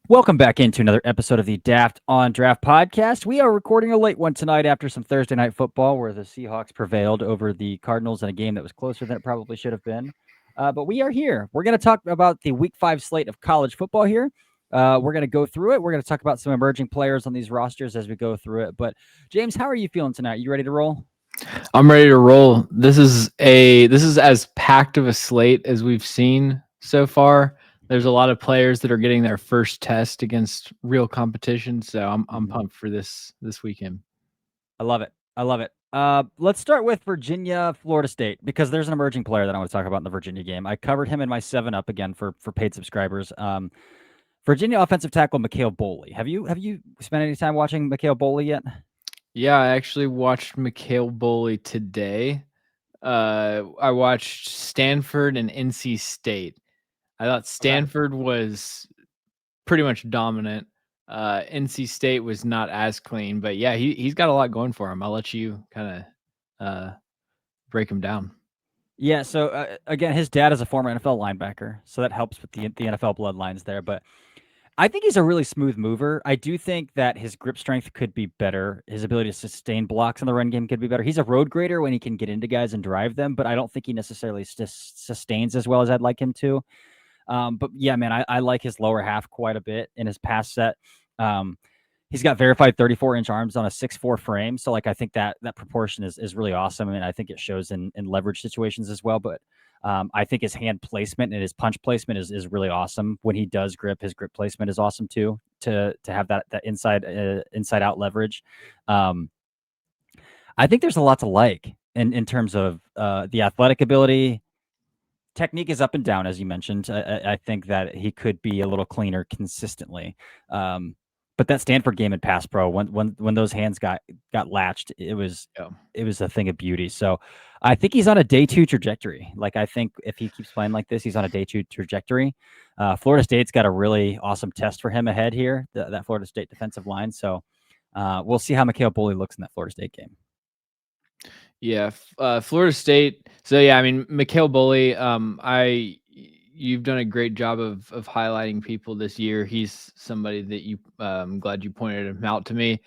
Welcome back into another episode of the Daft on Draft podcast. We are recording a late one tonight after some Thursday night football where the Seahawks prevailed over the Cardinals in a game that was closer than it probably should have been. But we are here. We're going to talk about the Week 5 slate of college football here. We're going to go through it. We're going to talk about some emerging players on these rosters as we go through it. But James, how are you feeling tonight? You ready to roll? I'm ready to roll. This is as packed of a slate as we've seen so far. There's a lot of players that are getting their first test against real competition, so I'm pumped for this weekend. I love it. I love it. Let's start with Virginia, Florida State, because there's an emerging player that I want to talk about in the Virginia game. I covered him in my 7-Up again for paid subscribers. Virginia offensive tackle Mikhail Boley. Have you spent any time watching Mikhail Boley yet? Yeah, I actually watched Mikhail Boley today. I watched Stanford and NC State. I thought Stanford was pretty much dominant. NC State was not as clean, but yeah, he's got a lot going for him. I'll let you kind of break him down. Yeah. So again, his dad is a former NFL linebacker, so that helps with the NFL bloodlines there. But I think he's a really smooth mover. I do think that his grip strength could be better. His ability to sustain blocks in the run game could be better. He's a road grader when he can get into guys and drive them, but I don't think he necessarily sustains as well as I'd like him to. But yeah, man, I like his lower half quite a bit in his pass set. He's got verified 34-inch arms on a 6'4" frame. So like I think that proportion is really awesome. I mean, I think it shows in leverage situations as well. But I think his hand placement and his punch placement is really awesome. When he does grip, his grip placement is awesome too, to have that inside out leverage. I think there's a lot to like in terms of the athletic ability. Technique is up and down, as you mentioned. I think that he could be a little cleaner consistently. But that Stanford game in pass pro, when those hands got latched, it was a thing of beauty. So I think he's on a day 2 trajectory. Like I think if he keeps playing like this, he's on a day 2 trajectory. Florida State's got a really awesome test for him ahead here, that Florida State defensive line. So we'll see how Mikhail Boley looks in that Florida State game. Yeah, Florida State. So yeah, I mean, Mikhail Boley. You've done a great job of highlighting people this year. He's somebody that I'm glad you pointed him out to me.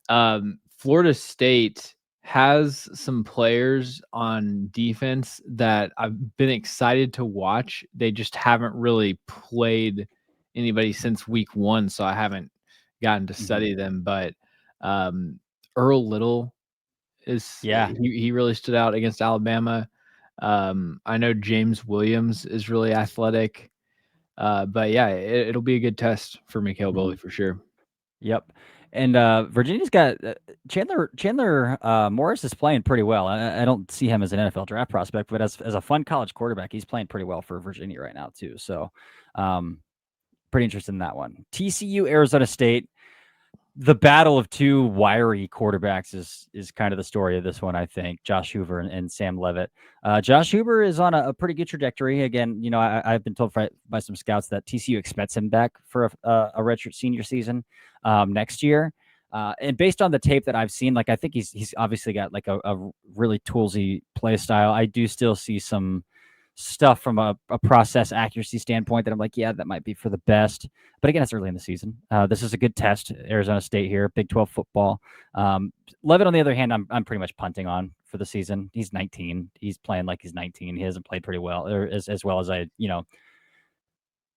Florida State has some players on defense that I've been excited to watch. They just haven't really played anybody since week 1, so I haven't gotten to study them. But Earl Little he really stood out against Alabama. I know James Williams is really athletic. But yeah, it'll be a good test for Mikhail Boley for sure. Yep. And Virginia's got Chandler Morris is playing pretty well. I don't see him as an NFL draft prospect, but as a fun college quarterback, he's playing pretty well for Virginia right now too. So pretty interested in that one. TCU, Arizona State. The battle of two wiry quarterbacks is kind of the story of this one, I think. Josh Hoover and Sam Levitt. Josh Hoover is on a pretty good trajectory. Again, you know, I've been told by some scouts that TCU expects him back for a redshirt senior season next year. And based on the tape that I've seen, like I think he's obviously got like a really toolsy play style. I do still see some stuff from a process accuracy standpoint that I'm like, yeah, that might be for the best. But again, it's early in the season. This is a good test. Arizona State here, Big 12 football. Levitt, on the other hand, I'm pretty much punting on for the season. He's 19. He's playing like he's 19. He hasn't played pretty well, or as well as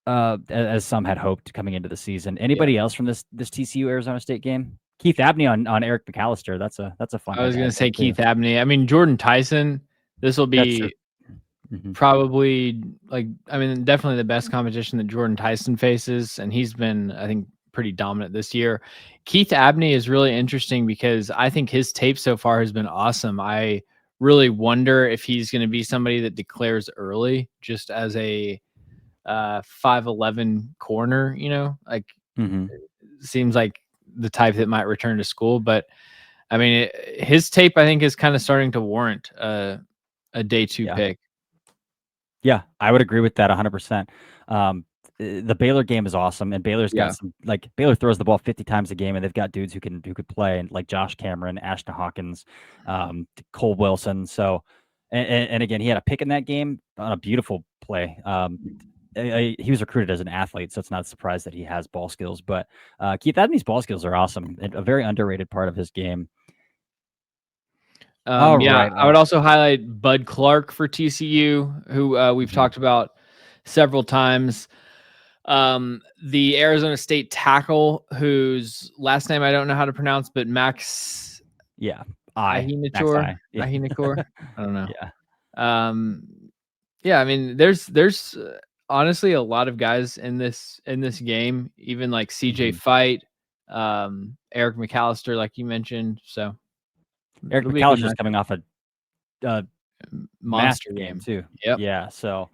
as some had hoped coming into the season. Anybody else from this TCU Arizona State game? Keith Abney on Eric McAllister. That's a fun. I was gonna say Keith Abney. I mean, Jordan Tyson. This will be probably definitely the best competition that Jordan Tyson faces, and he's been, I think, pretty dominant this year. Keith Abney is really interesting because I think his tape so far has been awesome. I really wonder if he's going to be somebody that declares early, just as a 5'11" corner. You know, like seems like the type that might return to school. But I mean, his tape I think is kind of starting to warrant a day 2 pick. Yeah, I would agree with that 100%. The Baylor game is awesome, and Baylor's got some, like, Baylor throws the ball 50 times a game, and they've got dudes who could play, and like Josh Cameron, Ashton Hawkins, Cole Wilson. So, and again, he had a pick in that game on a beautiful play. he was recruited as an athlete, so it's not a surprise that he has ball skills. But Keith Abney's ball skills are awesome, and a very underrated part of his game. All Yeah, right. I would also highlight Bud Clark for TCU, who we've talked about several times. The Arizona State tackle, whose last name I don't know how to pronounce, but Max Yeah. Max Ahinator. I. Yeah. Ahinator. I don't know. Yeah. Um, yeah, I mean, there's honestly a lot of guys in this game, even like CJ Fight, Eric McAllister, like you mentioned. So Eric it'll be a good McAllister's matchup. coming off a Monster massive game game. too. Yep. Yeah. So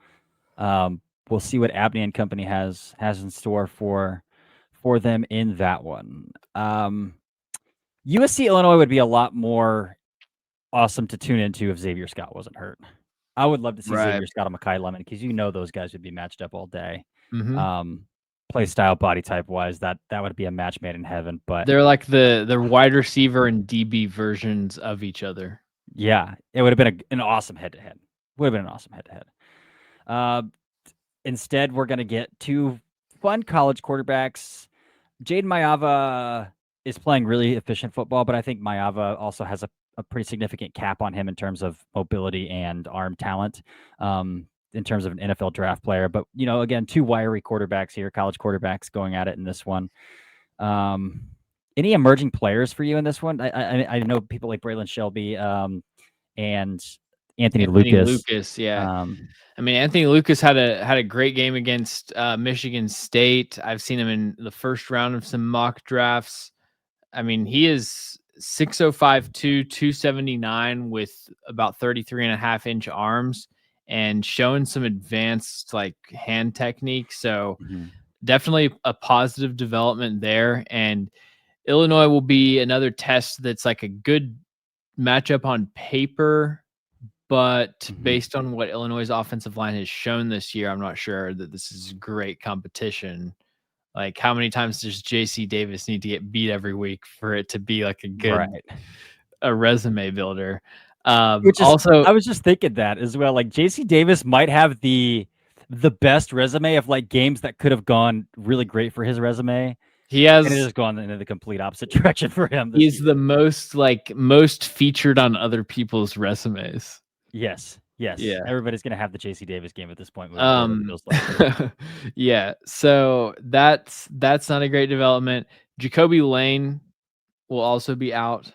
we'll see what Abney and company has in store for them in that one. USC Illinois would be a lot more awesome to tune into if Xavier Scott wasn't hurt. I would love to see Right. Xavier Scott and Makai Lemon because those guys would be matched up all day. Mm-hmm. Play style, body type wise, that would be a match made in heaven. But they're like the wide receiver and DB versions of each other. yeah, it would have been an awesome head to head. Would have been an awesome head to head. Instead, we're gonna get two fun college quarterbacks. Jaden Mayava is playing really efficient football, but I think Mayava also has a pretty significant cap on him in terms of mobility and arm talent, in terms of an NFL draft player. But, again, two wiry quarterbacks here, college quarterbacks going at it in this one. Any emerging players for you in this one? I know people like Braylon Shelby and Anthony Lucas. Yeah. I mean, Anthony Lucas had a great game against Michigan State. I've seen him in the first round of some mock drafts. I mean, he is 6'5", 279 with about 33.5-inch arms and showing some advanced like hand technique. So definitely a positive development there. And Illinois will be another test that's like a good matchup on paper, but based on what Illinois' offensive line has shown this year, I'm not sure that this is great competition. Like, how many times does JC Davis need to get beat every week for it to be like a good a resume builder? Which is, Also, I was just thinking that as well. Like JC Davis might have the best resume of like games that could have gone really great for his resume. he And it has has gone into the complete opposite direction for him this he's year. the most featured on other people's resumes. Yes. Yeah. Everybody's gonna have the JC Davis game at this point moving forward, it feels like. Yeah. So that's not a great development. Jacoby Lane will also be out.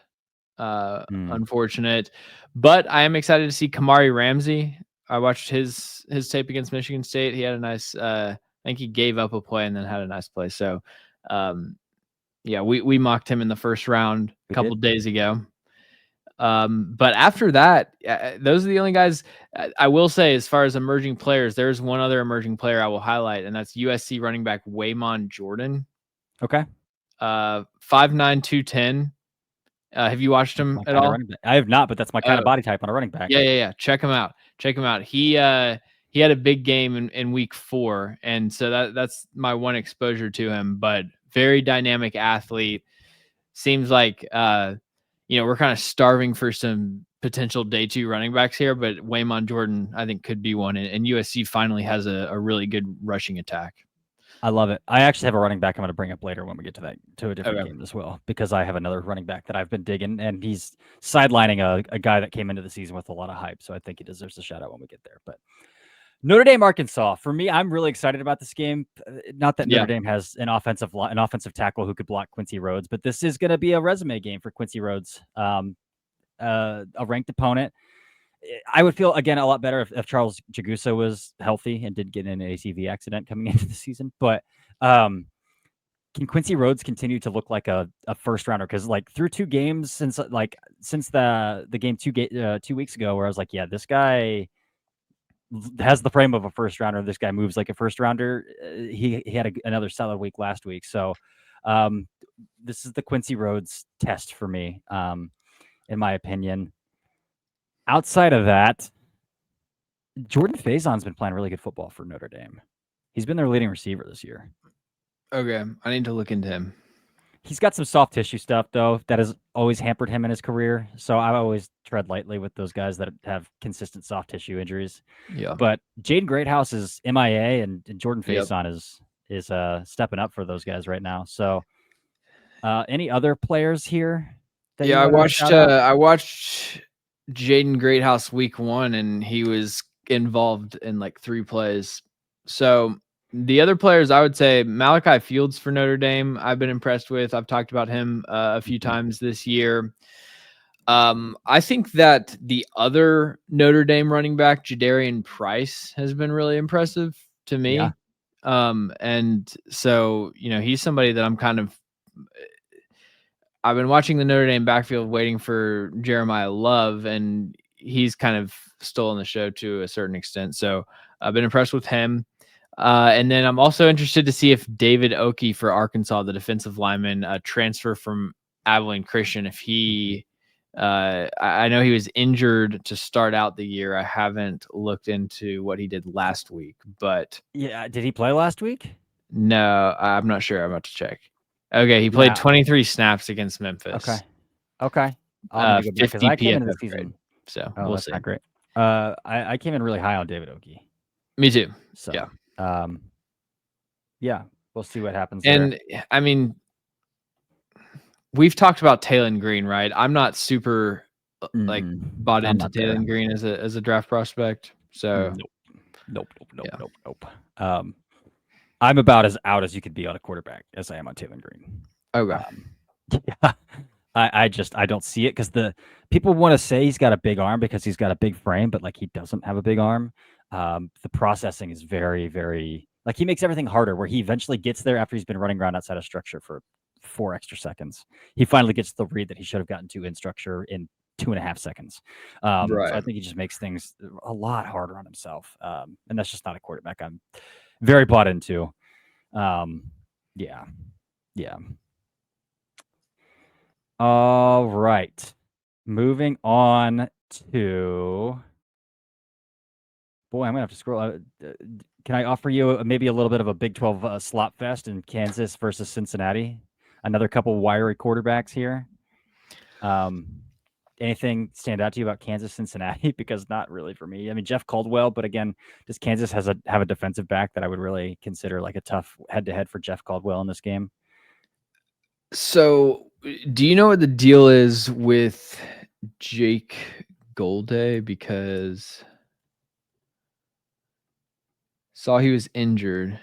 Unfortunate, but I am excited to see Kamari Ramsey. I watched his tape against Michigan State. He had a nice. I think he gave up a play and then had a nice play. So, yeah, we mocked him in the first round a couple days ago. But after that, those are the only guys. I will say, as far as emerging players, there's one other emerging player I will highlight, and that's USC running back Waymon Jordan. Okay. 5'9", 210. Have you watched him at all? I have not, but that's my kind of body type on a running back. Yeah. Check him out. He had a big game in week 4, and so that's my one exposure to him. But very dynamic athlete. Seems like we're kind of starving for some potential day 2 running backs here, but Waymon Jordan I think could be one, and USC finally has a really good rushing attack. I love it. I actually have a running back I'm going to bring up later when we get to a different game as well, because I have another running back that I've been digging, and he's sidelining a guy that came into the season with a lot of hype, so I think he deserves a shout out when we get there. But Notre Dame, Arkansas. For me, I'm really excited about this game. Not that Notre Dame has an offensive tackle who could block Quincy Rhodes, but this is going to be a resume game for Quincy Rhodes, a ranked opponent. I would feel, again, a lot better if Charles Jagusa was healthy and didn't get in an ACV accident coming into the season. But can Quincy Rhodes continue to look like a first rounder? Because like through 2 games since the game 2 weeks ago, where I was like, yeah, this guy has the frame of a first rounder. This guy moves like a first rounder. He had another solid week last week. So this is the Quincy Rhodes test for me, in my opinion. Outside of that, Jordan Faison's been playing really good football for Notre Dame. He's been their leading receiver this year. Okay, I need to look into him. He's got some soft tissue stuff, though, that is always hampered him in his career. So I always tread lightly with those guys that have consistent soft tissue injuries. Yeah. But Jaden Greathouse is MIA, and Jordan Yep. Faison is stepping up for those guys right now. So any other players here that Yeah, you want to shout out? I watched Jaden Greathouse week 1, and he was involved in like 3 plays. So the other players, I would say Malachi Fields for Notre Dame, I've been impressed with. I've talked about him a few times this year. I think that the other Notre Dame running back, Jadarian Price, has been really impressive to Yeah. me. And so, he's somebody that I've been watching the Notre Dame backfield waiting for Jeremiah Love, and he's kind of stolen the show to a certain extent. So I've been impressed with him. And then I'm also interested to see if David Oki for Arkansas, the defensive lineman, transfer from Abilene Christian, if he I know he was injured to start out the year. I haven't looked into what he did last week, but Yeah. Did he play last week? no, I'm not sure. I'm about to check. Okay, he played Yeah. 23 snaps against Memphis. Okay. I'm gonna go back because 50 I came into the PFF grade. season. So Oh, we'll that's see. not great. I came in really high on David Oki. Me too. So Yeah. Yeah, we'll see what happens there. And I mean, we've talked about Taylon Green, right? I'm not super bought I'm into not there. Taylon Green as a draft prospect. So Nope. Yeah. I'm about as out as you could be on a quarterback as I am on Taylor Green. Okay. Yeah, I don't see it because the people want to say he's got a big arm because he's got a big frame, but like he doesn't have a big arm. The processing is very, very like he makes everything harder. Where he eventually gets there after he's been running around outside of structure for 4 extra seconds. He finally gets the read that he should have gotten to in structure in 2.5 seconds. So I Right. think he just makes things a lot harder on himself, and that's just not a quarterback I'm very bought into. Yeah. All right. Moving on to boy, I'm gonna have to scroll. Can I offer you maybe a little bit of a Big 12 slot fest in Kansas versus Cincinnati? Another couple wiry quarterbacks here. Anything stand out to you about Kansas, Cincinnati? Because not really for me. I mean, Jeff Caldwell, but again, does Kansas have a defensive back that I would really consider like a tough head-to-head for Jeff Caldwell in this game? So, do you know what the deal is with Jake Golday? Because saw he was injured.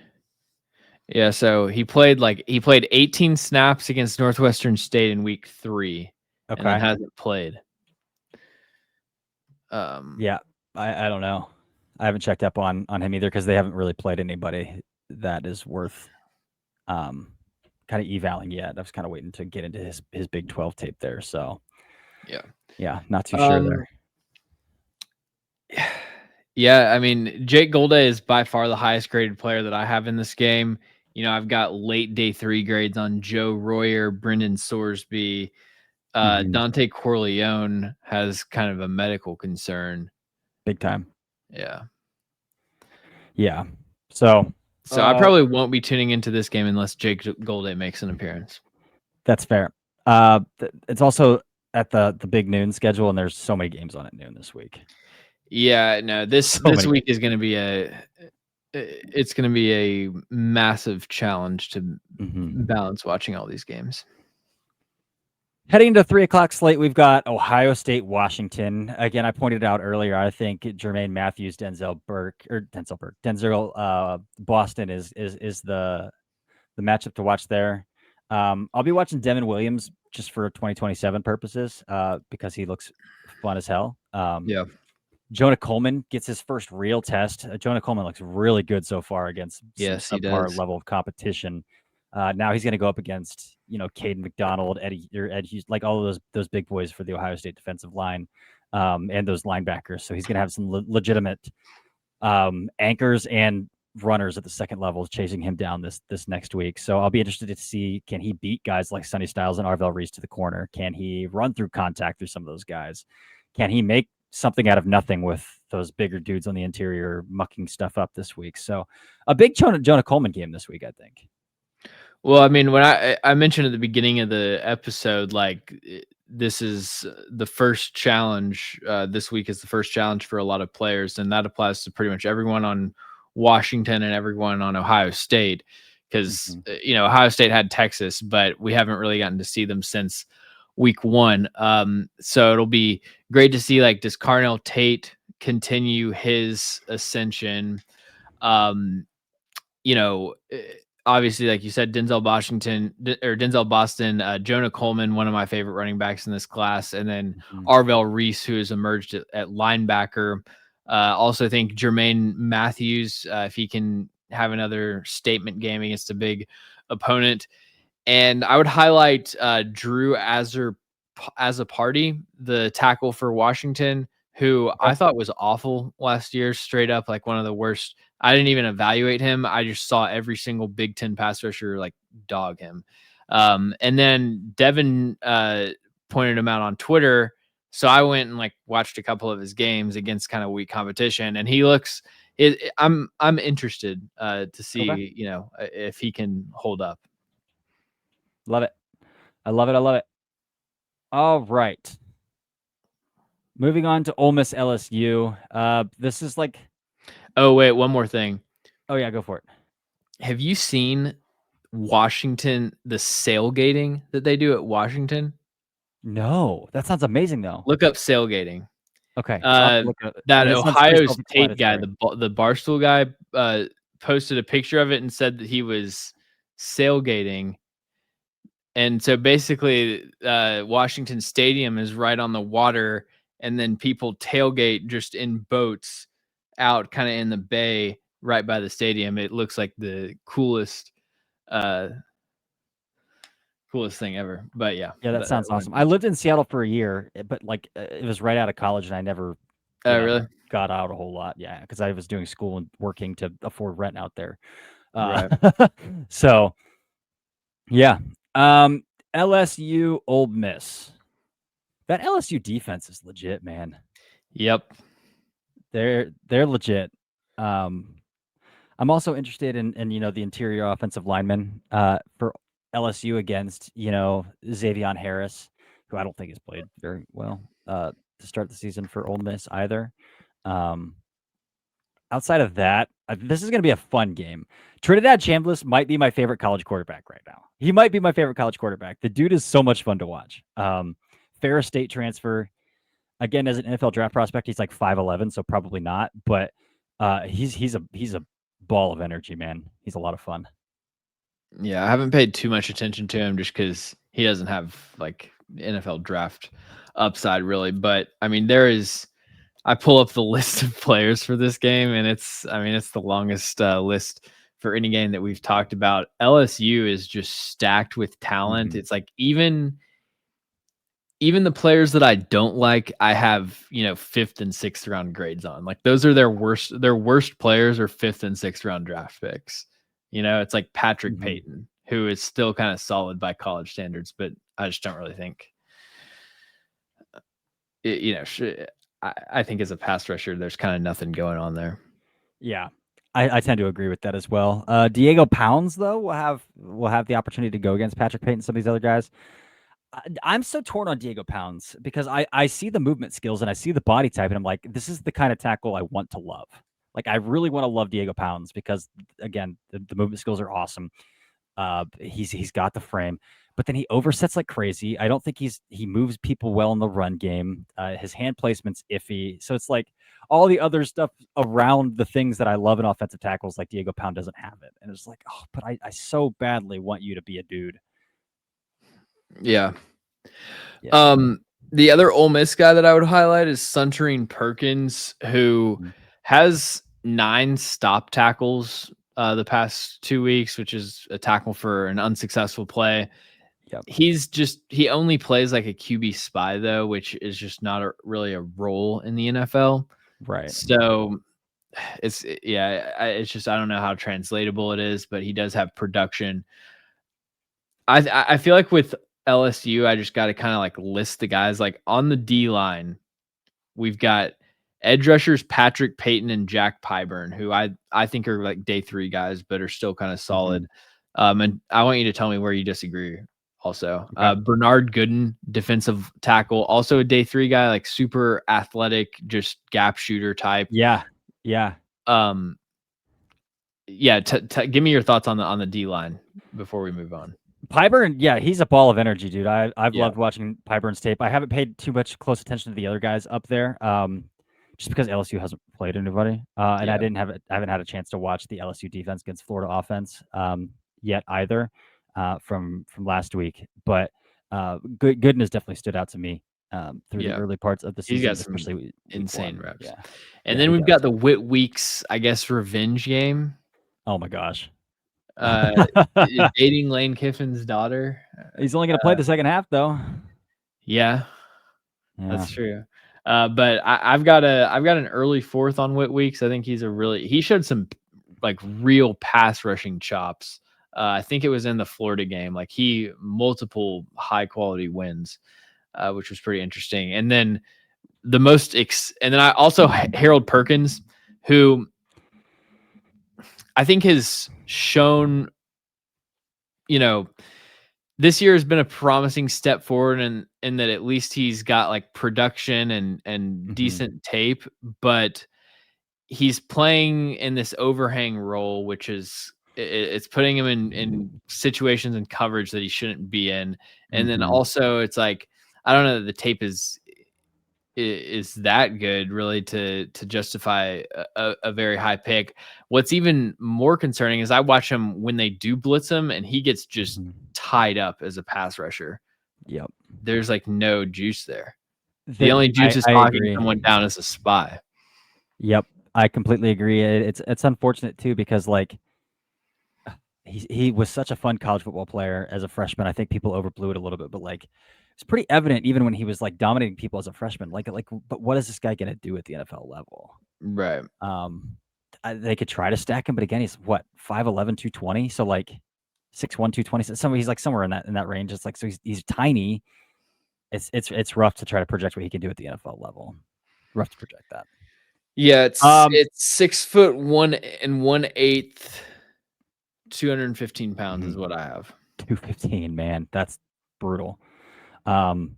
Yeah, so he played 18 snaps against Northwestern State in week 3, and then Okay. hasn't played. Yeah, I don't know. I haven't checked up on him either because they haven't really played anybody that is worth kind of evaling yet. I was kind of waiting to get into his Big 12 tape there. So yeah, not too sure there. Yeah, I mean, Jake Golday is by far the highest graded player that I have in this game. I've got late day 3 grades on Joe Royer, Brendan Sorsby. Dante Corleone has kind of a medical concern. Big time. Yeah. So I probably won't be tuning into this game unless Jake Golday makes an appearance. That's fair. It's also at the big noon schedule, and there's so many games on at noon this week. Yeah, no, this week is going to be a massive challenge to balance watching all these games. Heading into 3:00 slate, we've got Ohio State, Washington. Again, I pointed out earlier, I think Jermaine Matthews, Denzel Boston is the matchup to watch there. I'll be watching Devin Williams just for 2027 purposes because he looks fun as hell. Yeah. Jonah Coleman gets his first real test. Jonah Coleman looks really good so far against some subpar level of competition. Now he's going to go up against, Caden McDonald, Ed Hughes, like all of those big boys for the Ohio State defensive line and those linebackers. So he's going to have some legitimate anchors and runners at the second level chasing him down this next week. So I'll be interested to see, can he beat guys like Sonny Styles and Arvell Reese to the corner? Can he run through contact through some of those guys? Can he make something out of nothing with those bigger dudes on the interior mucking stuff up this week? So a big Jonah Coleman game this week, I think. Well, I mean, when I mentioned at the beginning of the episode, like this is the first challenge. This week is the first challenge for a lot of players, and that applies to pretty much everyone on Washington and everyone on Ohio State. Because Mhm. Ohio State had Texas, but we haven't really gotten to see them since week 1. So it'll be great to see, like, does Carnell Tate continue his ascension? Um, obviously, like you said, Denzel Boston, Jonah Coleman, one of my favorite running backs in this class, and then Mhm. Arvell Reese, who has emerged at linebacker. Also think Jermaine Matthews, if he can have another statement game against a big opponent. And I would highlight Drew Azzopardi, the tackle for Washington, who Okay. I thought was awful last year, straight up like one of the worst. I didn't even evaluate him. I just saw every single Big Ten pass rusher like dog him. And then Devin pointed him out on Twitter. So I went and like watched a couple of his games against kind of weak competition, and he looks. I'm interested to Okay. see if he can hold up. Love it. I love it. I love it. All right. Moving on to Ole Miss LSU. This is like, Oh wait, one more thing. oh yeah, go for it. Have you seen Washington, the sailgating that they do at Washington? No, that sounds amazing though. Look up sailgating. Okay, I'll have Uh, to look at it. I that mean, it sounds pretty Ohio State guy, self-explanatory. the Barstool guy, posted a picture of it and said that he was sailgating. And so basically, Washington Stadium is right on the water, and then people tailgate just in boats out kind of in the bay right by the stadium. It looks like the uh, coolest thing ever. But yeah, Yeah, that sounds awesome. I lived in Seattle for a year, but like it was right out of college, and I never, Oh, really? got out a whole lot. Yeah, because I was doing school and working to afford rent out there. Uh, Right. so yeah, um, LSU Ole Miss. That LSU defense is legit, man. Yep. They're legit. Um, I'm also interested in the interior offensive linemen for LSU against Xavion Harris, who I don't think has played very well to start the season for Ole Miss either. Um, outside of that, this is going to be a fun game. Trinidad Chambliss might be my favorite college quarterback right now. He might be my favorite college quarterback. The dude is so much fun to watch. Ferris State transfer. Again, as an NFL draft prospect, he's like 5'11", so probably not. But he's a ball of energy, man. He's a lot of fun. Yeah, I haven't paid too much attention to him just because he doesn't have like NFL draft upside really. But I mean, I pull up the list of players for this game, and it's the longest list for any game that we've talked about. LSU is just stacked with talent. Mhm. It's like even the players that I don't like, I have, 5th and 6th round grades on. Like those are their worst players are 5th and 6th round draft picks. It's like Patrick Mhm. Payton, who is still kind of solid by college standards, but I just don't really think it, I think as a pass rusher, there's kind of nothing going on there. Yeah, I tend to agree with that as well. Diego Pounds though will have the opportunity to go against Patrick Payton, some of these other guys. I'm so torn on Diego Pounds because I see the movement skills and I see the body type and I'm like, this is the kind of tackle I want to love. Like I really want to love Diego Pounds because again, the movement skills are awesome. He's got the frame, but then he oversets like crazy. I don't think he moves people well in the run game. His hand placement's iffy. So it's like all the other stuff around the things that I love in offensive tackles, like Diego Pound doesn't have it. And it's like, oh, but I so badly want you to be a dude. Yeah. Yeah. The other Ole Miss guy that I would highlight is Suntarine Perkins, who Mhm. has 9 stop tackles the past 2 weeks, which is a tackle for an unsuccessful play. Yep. He only plays like a QB spy though, which is just not really a role in the NFL. Right. So it's just I don't know how translatable it is, but he does have production. I feel like with LSU, I just got to kind of like list the guys like on the D line. We've got edge rushers Patrick Payton and Jack Pyburn, who I think are like day 3 guys, but are still kind of Mhm. solid. And I want you to tell me where you disagree also. Okay. Bernard Gooden, defensive tackle, also a day 3 guy, like super athletic, just gap shooter type. Yeah. Yeah. Um, yeah, give me your thoughts on the D line before we move on. Pyburn, yeah, he's a ball of energy, dude. I've Yeah, loved watching Pyburn's tape. I haven't paid too much close attention to the other guys up there, just because LSU hasn't played anybody, and yeah, I haven't had a chance to watch the LSU defense against Florida offense yet either from last week. But Gooden has definitely stood out to me through the yeah. early parts of the He's season, got some especially week insane 1. reps. Yeah, And yeah, then he we've does. got the Whit Weeks, I guess, revenge game. Oh my gosh. Uh, dating Lane Kiffin's daughter. He's only going to play the second half, though. Yeah, Yeah. that's true. But I've got an early 4th on Whit Weeks. I think he showed some like real pass rushing chops. I think it was in the Florida game. Like multiple high quality wins, which was pretty interesting. And then and then I also Harold Perkins, who I think has shown, this year has been a promising step forward in that at least he's got like production and Mhm. decent tape, but he's playing in this overhang role, which is it's putting him in situations and coverage that he shouldn't be in. And then Mhm. also it's like, I don't know that the tape is that good really to justify a very high pick. What's even more concerning is I watch him when they do blitz him and he gets just Mhm. tied up as a pass rusher. Yep. There's like no juice there. The That only juice is I talking agree. someone down as a spy. Yep, I completely agree. It's unfortunate too because like he was such a fun college football player as a freshman. I think people overblew it a little bit, but like it's pretty evident even when he was like dominating people as a freshman. But what is this guy gonna do at the NFL level? Right. Um, they could try to stack him, but again, he's what 5'11", 220, so like 6'1", 220. So he's like somewhere in that range. It's like so he's tiny. It's rough to try to project what he can do at the NFL level. Rough to project that. Yeah, Um, it's 6 foot 1 1/8, 215 pounds is mhm. what I have. 215, man, that's brutal. Um,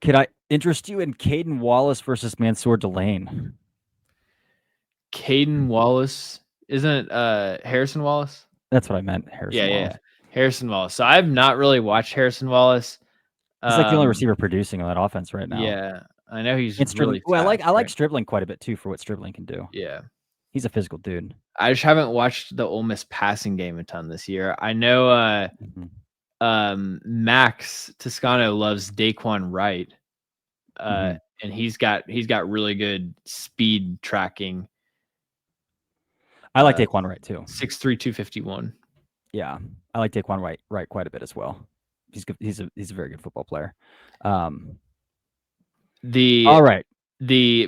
could I interest you in Caden Wallace versus Mansour Delane? Caden Wallace, isn't it Harrison Wallace? That's what I meant, Yeah, Harrison yeah, Wallace. yeah. Harrison Wallace. So I've not really watched Harrison Wallace. He's like the only Um, receiver producing on that offense right now. yeah, I know he's And Stribling. really Well, fast, I like right? Stribling quite a bit too for what Stribling can do. Yeah. He's a physical dude. I just haven't watched the Ole Miss passing game a ton this year. I know Mhm. Max Toscano loves Daquan Wright. Mhm. And he's got really good speed tracking. I like Uh Daquan Wright too. 6'3", 251. Yeah, I like Daquan Wright quite a bit as well. He's good. He's a very good football player. Um, The all right. the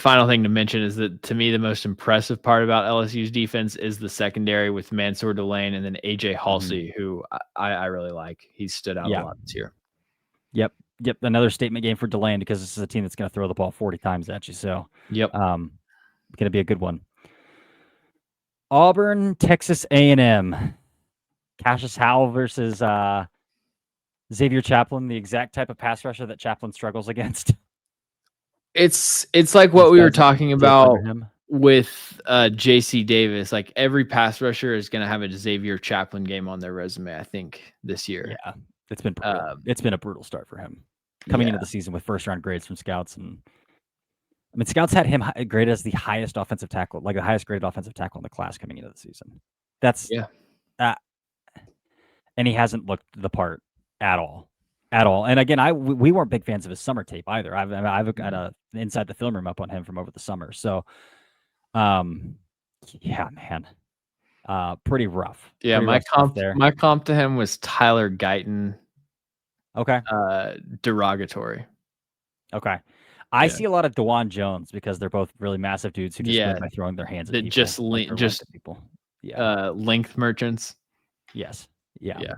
final thing to mention is that to me the most impressive part about LSU's defense is the secondary with Mansour Delane and then AJ Mhm. Halsey, who I really like. He's stood out a Yeah. lot this year. Yep. Yep. Another statement game for Delane because this is a team that's going to throw the ball 40 times at you. So, Yep. going to be a good one. Auburn, Texas A&M. Cassius Howell versus Xavier Chaplin, the exact type of pass rusher that Chaplin struggles against. It's like These what we were guys that talking tape under about him. with JC Davis. Like every pass rusher is going to have a Xavier Chaplin game on their resume, I think, this year. Yeah, it's been brutal. Um, It's been a brutal start for him coming yeah. into the season with first round grades from scouts. And I mean, scouts had him graded as the highest offensive tackle, like the highest graded offensive tackle in the class coming into the season. That's Yeah. uh, and he hasn't looked the part at all. At all. And again, we weren't big fans of his summer tape either. I've got a inside the film room up on him from over the summer. So, yeah, man, pretty rough. Yeah, Pretty rough stuff there. my comp to him was Tyler Guyton, Okay, derogatory. okay. I Yeah. see a lot of DeJuan Jones because they're both really massive dudes who just win Yeah, by throwing their hands at that people, like their length just at people. Yeah. length merchants. Yes. Yeah. Yeah.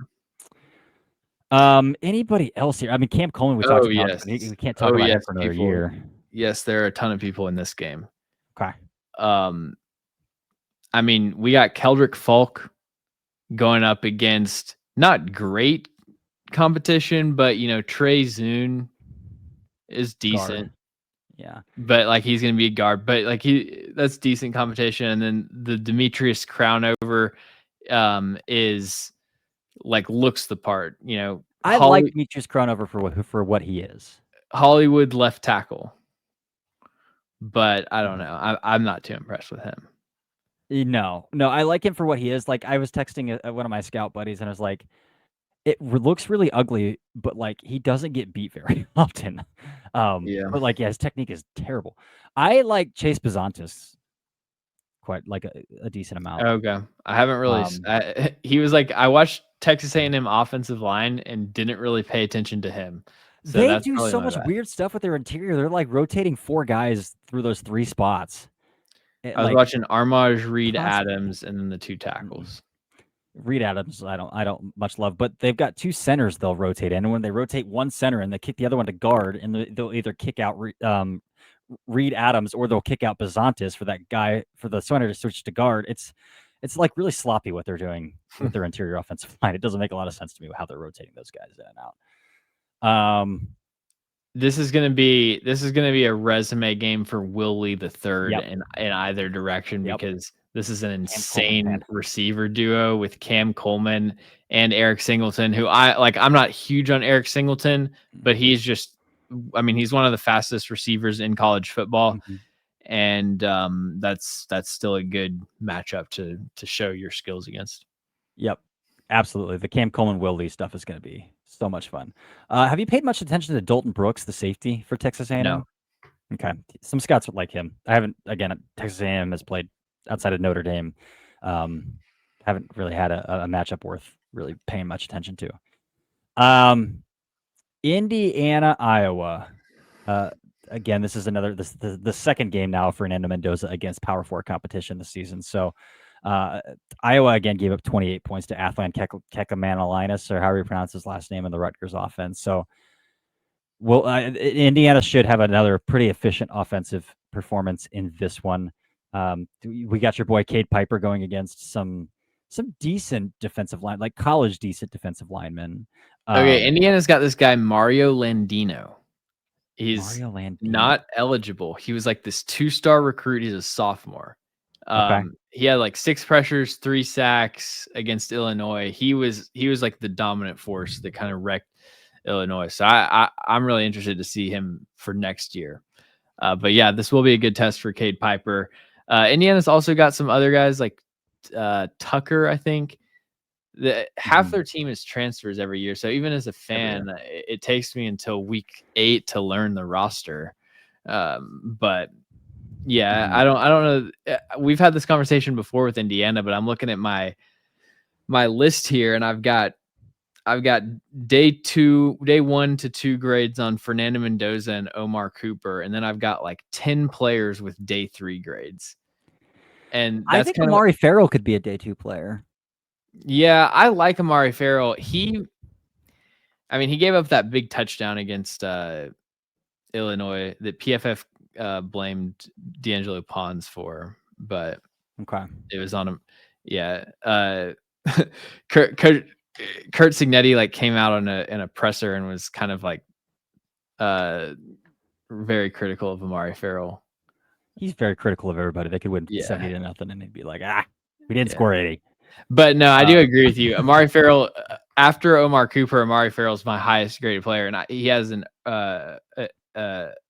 Anybody else here? I mean, Cam Coleman we talked Oh, about, yes. but we can't talk Oh, about him yes, for another people. year. Yes, there are a ton of people in this game. Okay. I mean, we got Keldrick Falk going up against not great competition, but Trey Zune is Guard. decent. Yeah. But like he's gonna be a guard, but like that's decent competition. And then the Demetrius Crownover is like looks the part. I like Demetrius Kronover for what he is. Hollywood left tackle, but I don't know. I'm not too impressed with him. No, I like him for what he is. Like I was texting one of my scout buddies, and I was like, looks really ugly, but like he doesn't get beat very often. Yeah. But like his technique is terrible. I like Chase Bezantis quite like a decent amount. Okay. I haven't really. He was like I watched Texas A&M offensive line and didn't really pay attention to him. So They that's do probably so my much bad. weird stuff with their interior. They're like rotating 4 guys through those 3 spots. I was Like watching Armaj Reed constantly. Adams and then the 2 tackles. Reed Adams, I don't much love, but they've got 2 centers they'll rotate in, and when they rotate one center and they kick the other one to guard, and they'll either kick out Reed Adams or they'll kick out Bezantis for that guy for the center to switch to guard. It's like really sloppy what they're doing with their interior offensive line. It doesn't make a lot of sense to me how they're rotating those guys in and out. This is gonna be a resume game for Willie the Third Yep. in either direction Yep. because this is an Coleman, insane receiver duo with Cam Coleman and Eric Singleton, who I'm not huge on Eric Singleton, but he's just he's one of the fastest receivers in college football. Mm-hmm. And that's still a good matchup to show your skills against. Yep. Absolutely. The Cam Coleman Will Lee stuff is going to be so much fun. Have you paid much attention to Dalton Brooks, the safety for Texas A&M? No. Okay. Some scouts would like him. I haven't, again, Texas A&M has played outside of Notre Dame. Haven't really had a matchup worth really paying much attention to. Indiana, Iowa. Again, this is the second game now for Fernando Mendoza against Power 4 competition this season. So Iowa again gave up 28 points to Athlan Kekamanalinas, or however you pronounce his last name, in the Rutgers offense. So, Indiana should have another pretty efficient offensive performance in this one. We got your boy Cade Piper going against some decent defensive line, like college decent defensive linemen. Okay, Indiana's got this guy Mario Landino. He's Mario Landino. not eligible. He was like this 2-star recruit. He's a sophomore. Okay. He had like 6 pressures, 3 sacks against Illinois. He was like the dominant force that kind of wrecked Illinois. So I'm really interested to see him for next year. But yeah, this will be a good test for Cade Piper. Indiana's also got some other guys like Tucker, I think. Half their team is transfers every year. So even as a fan, it takes me until week 8 to learn the roster. But yeah, I don't know. We've had this conversation before with Indiana, but I'm looking at my list here, and I've got day 1 to 2 grades on Fernando Mendoza and Omar Cooper, and then I've got like 10 players with day 3 grades. And I think Amari Farrell could be a day 2 player. Yeah, I like Amari Farrell. He gave up that big touchdown against Illinois that PFF blamed D'Angelo Pons for, but it was on him. Yeah, Kurt Signetti like came out in a presser and was kind of like very critical of Amari Farrell. He's very critical of everybody. They could win 70-0, and he'd be like, we didn't score 80. But no, I do agree with you. Amari Farrell, after Omar Cooper, Amari Farrell is my highest graded player, and he has an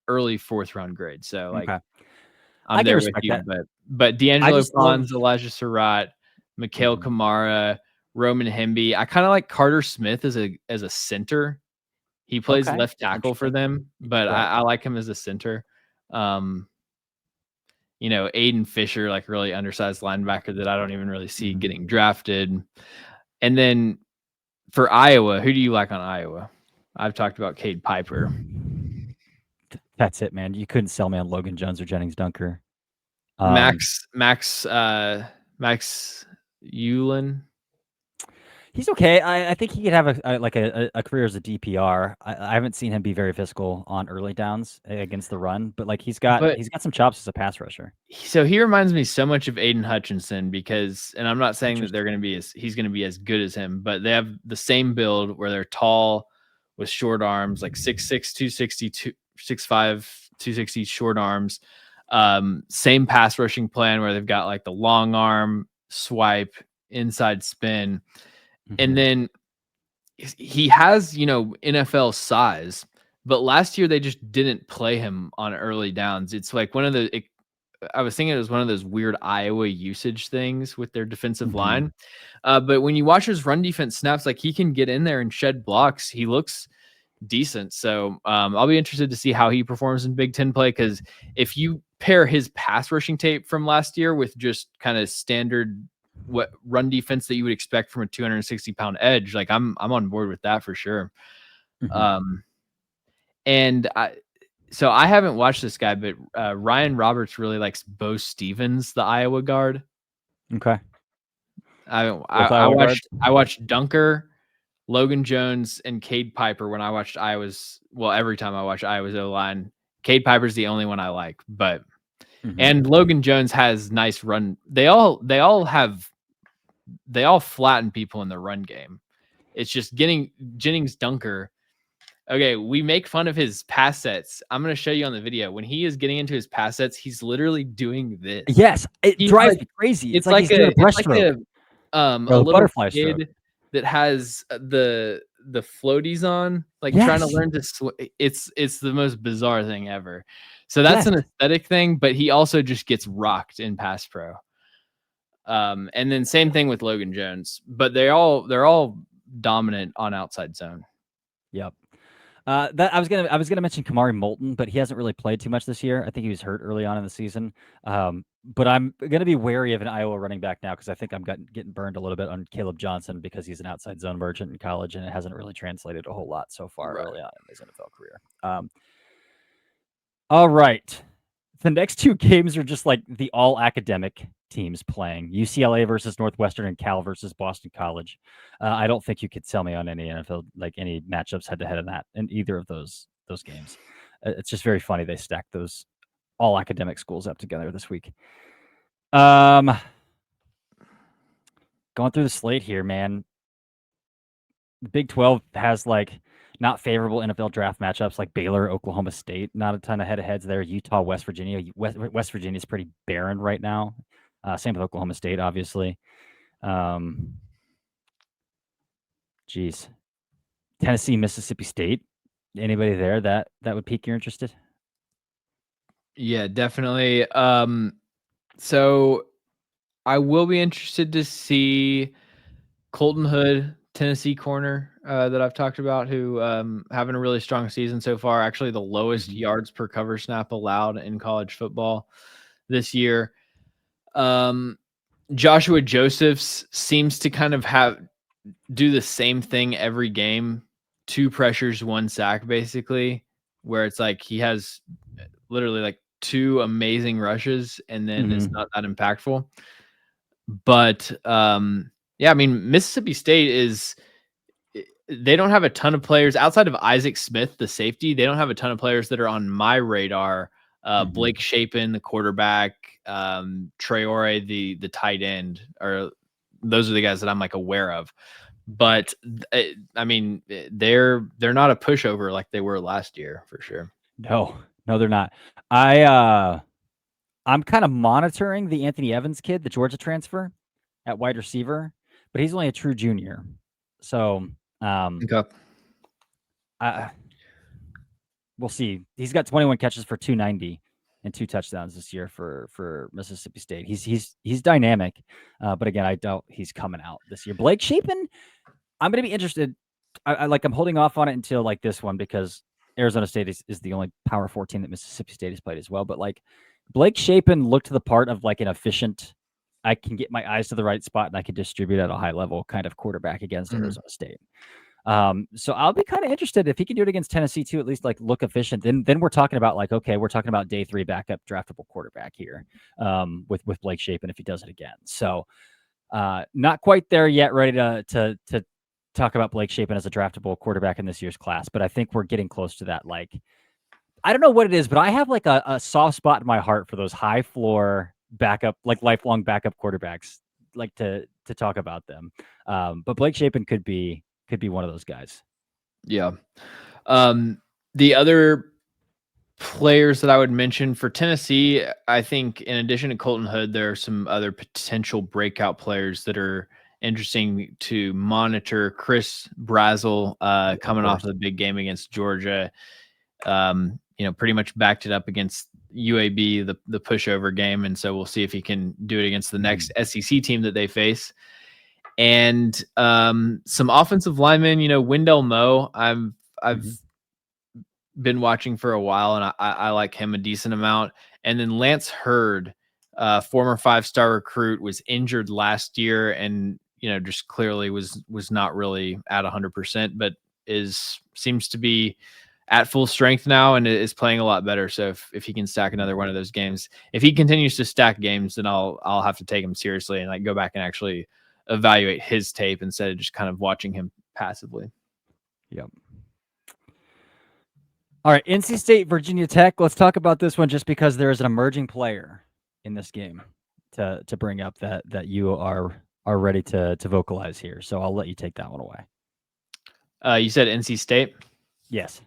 early 4th round grade. So like, I'm there with you. That. But D'Angelo Pons, Elijah Surratt, Mikhail Kamara, Roman Hemby. I kind of like Carter Smith as a center. He plays left tackle for them, but I like him as a center. Aiden Fisher, like really undersized linebacker that I don't even really see getting drafted. And then for Iowa, who do you like on Iowa? I've talked about Cade Piper. That's it, man. You couldn't sell me on Logan Jones or Jennings Dunker. Max Ulen. He's okay. I think he could have a career as a DPR. I haven't seen him be very physical on early downs against the run, but like But he's got some chops as a pass rusher. so he reminds me so much of Aiden Hutchinson because, and I'm not saying that Interesting. he's going to be as good as him, but they have the same build where they're tall with short arms, like 6'6", 260, 6'5", 260 short arms. Same pass rushing plan where they've got like the long arm swipe, inside spin, and Mhm. then he has, NFL size, but last year they just didn't play him on early downs. It's like I was thinking it was one of those weird Iowa usage things with their defensive Mhm. line. But when you watch his run defense snaps, like he can get in there and shed blocks. He looks decent. So I'll be interested to see how he performs in Big Ten play, because if you pair his pass rushing tape from last year with just kind of standard what run defense that you would expect from a 260-pound edge, like I'm on board with that for sure. Mhm. Um, and I haven't watched this guy, but Ryan Roberts really likes Bo Stevens, the Iowa guard. Okay. I Both I Iowa guards. watched Dunker, Logan Jones, and Cade Piper when I watched Iowa's. Well, every time I watch Iowa's O line, Cade Piper's the only one I like. But Mhm. and Logan Jones has nice run. They all flatten people in the run game. It's just getting Jennings Dunker. Okay, we make fun of his pass sets. I'm gonna show you on the video. When he is getting into his pass sets, he's literally doing this. Yes, it He's drives like me crazy. It's like he's doing a it's like breaststroke a or a little butterfly stroke. kid that has the floaties on, like trying to Yes. learn to it's the most bizarre thing ever. So that's Yes. an aesthetic thing, but he also just gets rocked in pass pro. And then same thing with Logan Jones, but they're all dominant on outside zone. Yep. That I was gonna mention Kamari Moulton, but he hasn't really played too much this year. I think he was hurt early on in the season. But I'm gonna be wary of an Iowa running back now because I think I'm getting burned a little bit on Caleb Johnson because he's an outside zone merchant in college and it hasn't really translated a whole lot so far Right. early on in his NFL career. All right. The next two games are just like the all academic teams playing UCLA versus Northwestern and Cal versus Boston College. I don't think you could sell me on any NFL, like any matchups head to head in that in either of those games. It's just very funny they stacked those all academic schools up together this week. Going through the slate here, man. The Big 12 has like not favorable NFL draft matchups like Baylor, Oklahoma State. Not a ton of head-to-heads there. Utah, West Virginia. West Virginia is pretty barren right now. Same with Oklahoma State, obviously. Geez, Tennessee, Mississippi State. Anybody there that would pique your interest? Yeah, definitely. So I will be interested to see Colton Hood, Tennessee corner, that I've talked about, who having a really strong season so far. Actually, the lowest Mhm. yards per cover snap allowed in college football this year. Um, Joshua Josephs seems to kind of do the same thing every game, 2 pressures, 1 sack, basically, where it's like he has literally like 2 amazing rushes and then it's Mhm. not that impactful. But yeah, I mean, Mississippi State they don't have a ton of players outside of Isaac Smith, the safety. They don't have a ton of players that are on my radar. Mhm. Blake Shapen, the quarterback, Traore, the tight end, or those are the guys that I'm like aware of. But I mean, they're not a pushover like they were last year for sure. No, no, they're not. I'm kind of monitoring the Anthony Evans kid, the Georgia transfer at wide receiver, but he's only a true junior. So, Okay. I we'll see. He's got 21 catches for 290 and 2 touchdowns this year for Mississippi State. He's dynamic, but again, I doubt he's coming out this year. Blake Shapen, I'm gonna be interested. I'm holding off on it until like this one because Arizona State is the only Power 14 that Mississippi State has played as well. But like Blake Shapen looked to the part of like an efficient, I can get my eyes to the right spot and I can distribute at a high level kind of quarterback against Mhm. Arizona State. So I'll be kind of interested if he can do it against Tennessee too, at least like look efficient. Then we're talking about like, okay, we're talking about day 3 backup draftable quarterback here, with Blake Shapen if he does it again. So Not quite there yet, ready to talk about Blake Shapen as a draftable quarterback in this year's class, but I think we're getting close to that. Like, I don't know what it is, but I have like a soft spot in my heart for those high floor backup, like lifelong backup quarterbacks. Like to talk about them, but Blake Shapen could be one of those guys. Yeah. The other players that I would mention for Tennessee, I think in addition to Colton Hood, there are some other potential breakout players that are interesting to monitor. Chris Brazel, Of coming off course. of the big game against Georgia, pretty much backed it up against UAB, the pushover game, and so we'll see if he can do it against the next SEC team that they face. And some offensive linemen, Wendell Moe, I've been watching for a while, and I like him a decent amount. And then Lance Hurd, former 5-star recruit, was injured last year, and just clearly was not really at 100%, but seems to be at full strength now and is playing a lot better. So if he can stack another one of those games, if he continues to stack games, then I'll have to take him seriously and like go back and actually evaluate his tape instead of just kind of watching him passively. Yep. All right, NC State, Virginia Tech. Let's talk about this one just because there is an emerging player in this game to bring up that you are ready to vocalize here. So I'll let you take that one away. You said NC State? Yes.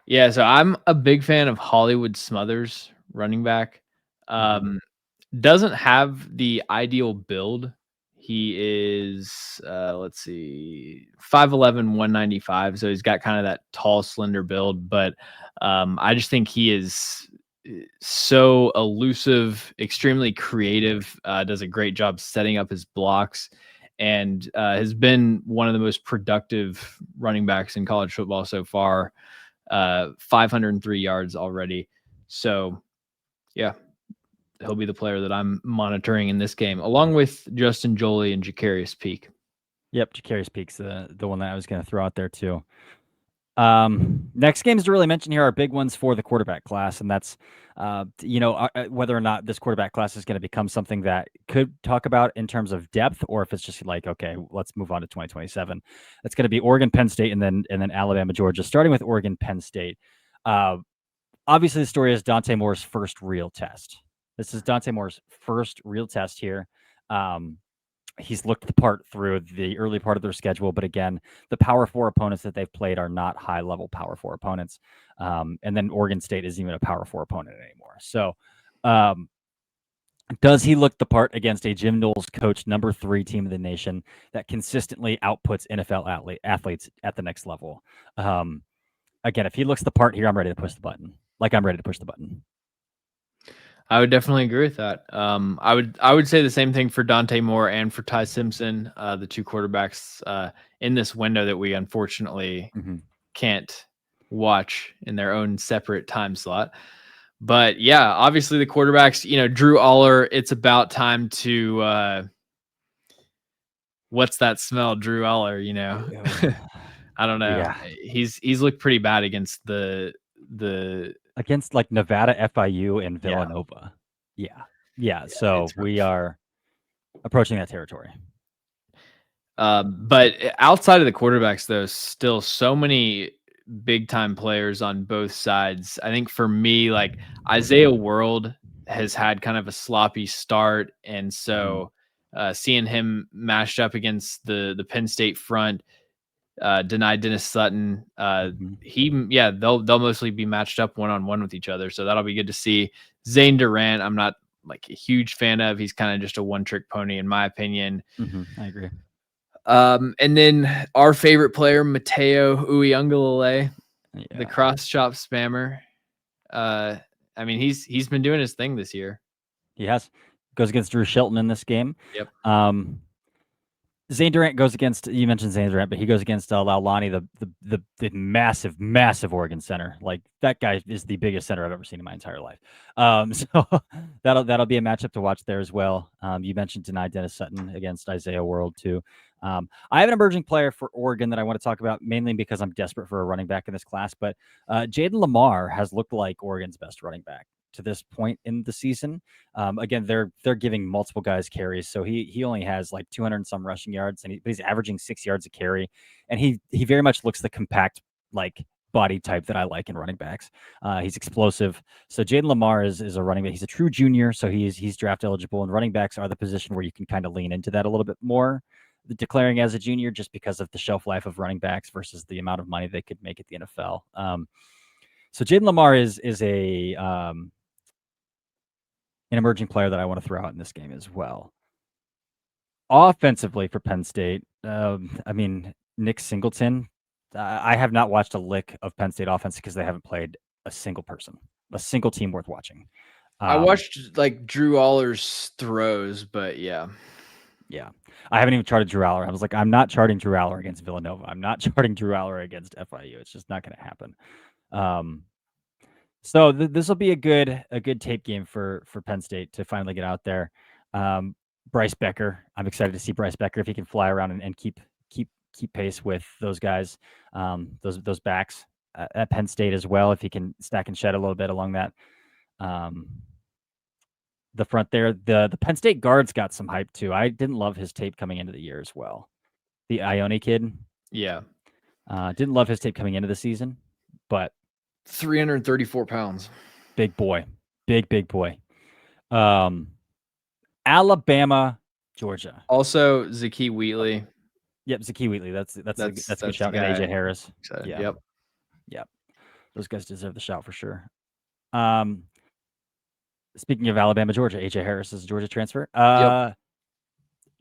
Yeah, so I'm a big fan of Hollywood Smothers, running back. Doesn't have the ideal build. He is, let's see, 5'11", 195. So he's got kind of that tall, slender build. But I just think he is so elusive, extremely creative, does a great job setting up his blocks, and has been one of the most productive running backs in college football so far. 503 yards already. So, yeah, he'll be the player that I'm monitoring in this game, along with Justin Joly and Jacarius Peak. Yep, Jacarius Peak's the one that I was going to throw out there too. Next games to really mention here are big ones for the quarterback class, and that's whether or not this quarterback class is going to become something that could talk about in terms of depth, or if it's just like, okay, let's move on to 2027. That's going to be Oregon, Penn State, and then Alabama, Georgia. Starting with Oregon, Penn State. Obviously, the story is Dante Moore's first real test. This is Dante Moore's first real test here. He's looked the part through the early part of their schedule, but again, the Power 4 opponents that they've played are not high-level Power 4 opponents. And then Oregon State isn't even a Power 4 opponent anymore. So does he look the part against a Jim Knowles coached number 3 team of the nation that consistently outputs NFL athletes at the next level? Again, if he looks the part here, I'm ready to push the button. Like I'm ready to push the button. I would definitely agree with that. I would say the same thing for Dante Moore and for Ty Simpson, the two quarterbacks in this window that we unfortunately can't watch in their own separate time slot. But yeah, obviously the quarterbacks, Drew Aller, it's about time to what's that smell, Drew Aller, I don't know. Yeah. He's looked pretty bad against the against like Nevada, FIU, and Villanova. Yeah. So we are approaching that territory. But outside of the quarterbacks, though, still so many big time players on both sides. I think for me, like Isaiah World has had kind of a sloppy start, and so seeing him mashed up against the Penn State front, denied Dennis Sutton. They'll mostly be matched up 1-on-1 with each other, so that'll be good to see. Zane Durant, I'm not like a huge fan of. He's kind of just a one-trick pony, in my opinion. I agree. And then our favorite player, Mateo Uiagalelei, the cross chop spammer. I mean, he's been doing his thing this year. He has. Goes against Drew Shelton in this game. Yep. Zane Durant goes against, you mentioned Zane Durant, but he goes against Laulani, the massive Oregon center. Like that guy is the biggest center I've ever seen in my entire life. So that'll be a matchup to watch there as well. You mentioned denied Dennis Sutton against Isaiah World too. I have an emerging player for Oregon that I want to talk about mainly because I'm desperate for a running back in this class, but Jaden Lamar has looked like Oregon's best running back to this point in the season. Again, they're giving multiple guys carries, so he only has like 200 and some rushing yards, but he's averaging 6 yards a carry, and he very much looks the compact like body type that I like in running backs. He's explosive. So Jaden Lamar is a running back. He's a true junior, so he's draft eligible, and running backs are the position where you can kind of lean into that a little bit more, declaring as a junior, just because of the shelf life of running backs versus the amount of money they could make at the NFL. So Jaden Lamar is an emerging player that I want to throw out in this game as well. Offensively for Penn State, I mean, Nick Singleton, I have not watched a lick of Penn State offense because they haven't played a single team worth watching. I watched like Drew Aller's throws, but yeah. Yeah. I haven't even charted Drew Aller. I was like, I'm not charting Drew Aller against Villanova. I'm not charting Drew Aller against FIU. It's just not going to happen. So this will be a good tape game for Penn State to finally get out there. Bryce Becker, I'm excited to see Bryce Becker if he can fly around and keep pace with those guys, those backs at Penn State as well. If he can stack and shed a little bit along that, the front there. The Penn State guards got some hype too. I didn't love his tape coming into the year as well. The Ione kid, Yeah. Didn't love his tape coming into the season, but 334 pounds. Big boy. Big boy. Alabama, Georgia. Also, Zakee Wheatley. Yep, Zakee Wheatley. That's a good shout. And AJ Harris. Yeah. Yep. Those guys deserve the shout for sure. Speaking of Alabama, Georgia, AJ Harris is a Georgia transfer.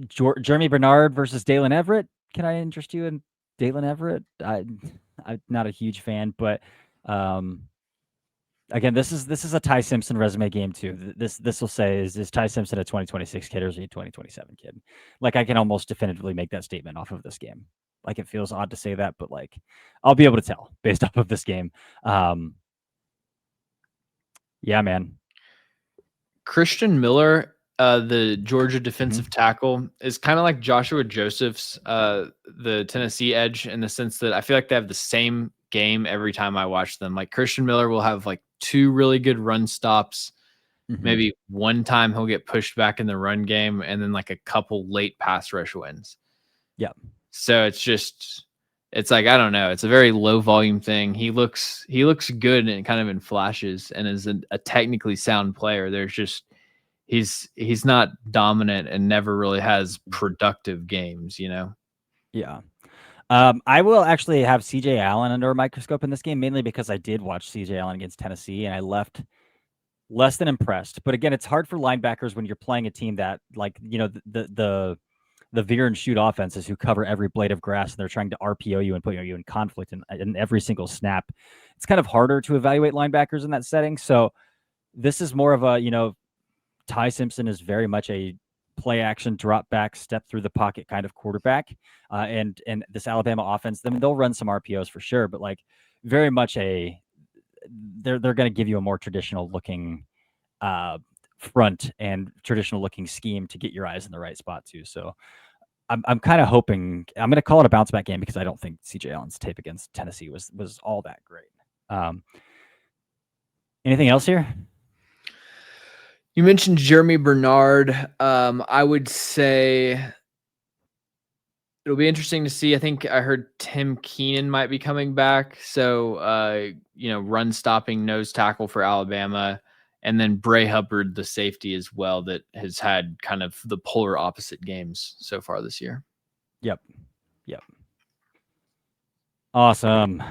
Jeremy Bernard versus Dalen Everett. Can I interest you in Dalen Everett? I'm not a huge fan, but again, this is a Ty Simpson resume game too. This will say is Ty Simpson a 2026 kid or is he a 2027 kid? Like I can almost definitively make that statement off of this game. Like it feels odd to say that, but like I'll be able to tell based off of this game. Yeah, man. Christian Miller, the Georgia defensive tackle, is kind of like Joshua Joseph's, the Tennessee edge, in the sense that I feel like they have the same game every time I watch them. Like Christian Miller will have like 2 really good run stops. Maybe one time he'll get pushed back in the run game, and then like a couple late pass rush wins. Yeah. So it's like, I don't know. It's a very low volume thing. He looks good and kind of in flashes, and is a technically sound player. There's just he's not dominant and never really has productive games, you know? Yeah. I will actually have CJ Allen under a microscope in this game, mainly because I did watch CJ Allen against Tennessee and I left less than impressed. But again, it's hard for linebackers when you're playing a team that, like, you know, the veer and shoot offenses who cover every blade of grass and they're trying to RPO you and put you in conflict in every single snap. It's kind of harder to evaluate linebackers in that setting. So this is more of a, you know, Ty Simpson is very much a play action, drop back, step through the pocket kind of quarterback. And this Alabama offense, they'll run some RPOs for sure, but like very much they're going to give you a more traditional looking front and traditional looking scheme to get your eyes in the right spot too. So I'm kind of hoping I'm going to call it a bounce back game because I don't think CJ Allen's tape against Tennessee was all that great. Anything else here? You mentioned Jeremy Bernard. I would say it'll be interesting to see. I think I heard Tim Keenan might be coming back. So, you know, run stopping nose tackle for Alabama. And then Bray Hubbard, the safety as well, that has had kind of the polar opposite games so far this year. Yep. Awesome.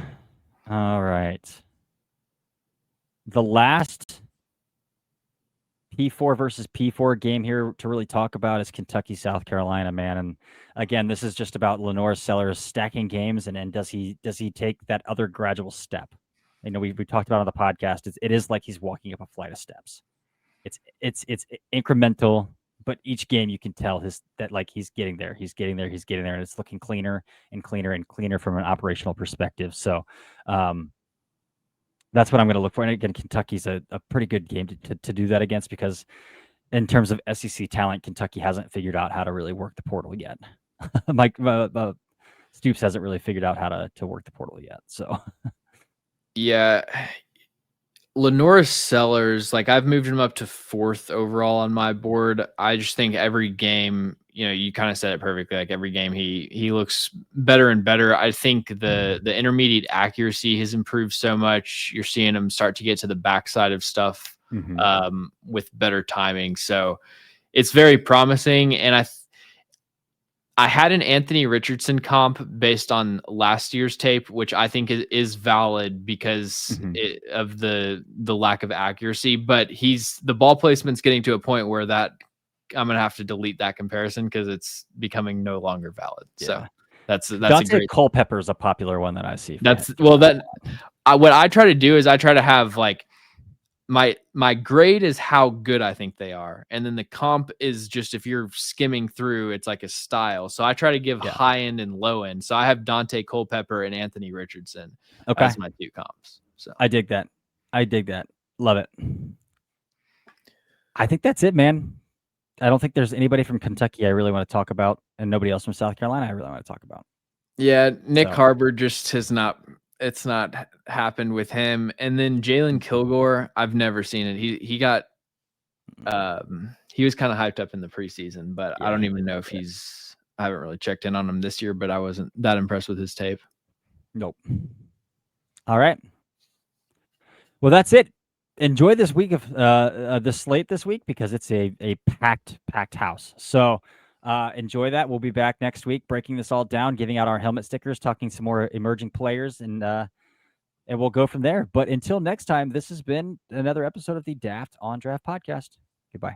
All right. The last P4 versus P4 game here to really talk about is Kentucky, South Carolina, man. And again, this is just about Lenore Sellers stacking games and does he take that other gradual step? You know, we talked about on the podcast. It is like he's walking up a flight of steps. It's incremental, but each game you can tell that like he's getting there, and it's looking cleaner and cleaner and cleaner from an operational perspective. So that's what I'm going to look for. And again, Kentucky's a pretty good game to do that against because in terms of SEC talent, Kentucky hasn't figured out how to really work the portal yet. Mike Stoops hasn't really figured out how to work the portal yet. So yeah, Lenora Sellers, like I've moved him up to 4th overall on my board. I just think every game, you kind of said it perfectly. Like every game, he looks better and better. I think the intermediate accuracy has improved so much. You're seeing him start to get to the backside of stuff with better timing. So it's very promising. And I had an Anthony Richardson comp based on last year's tape, which I think is valid because of the lack of accuracy. But the ball placement's getting to a point where that I'm gonna have to delete that comparison because it's becoming no longer valid. Yeah. So that's Dante a great Culpepper is a popular one that I see. What I try to do is I try to have like my grade is how good I think they are. And then the comp is just if you're skimming through, it's like a style. So I try to give high end and low end. So I have Dante Culpepper and Anthony Richardson as my 2 comps. So I dig that. Love it. I think that's it, man. I don't think there's anybody from Kentucky I really want to talk about, and nobody else from South Carolina I really want to talk about. Yeah, Nick Harbor just has not. It's not happened with him. And then Jalen Kilgore, I've never seen it. He got he was kind of hyped up in the preseason, but I don't even know if I haven't really checked in on him this year, but I wasn't that impressed with his tape. Nope. All right. Well, that's it. Enjoy this week of the slate this week because it's a packed house. So enjoy that. We'll be back next week breaking this all down, giving out our helmet stickers, talking some more emerging players, and we'll go from there. But until next time, this has been another episode of the Daft on Draft podcast. Goodbye.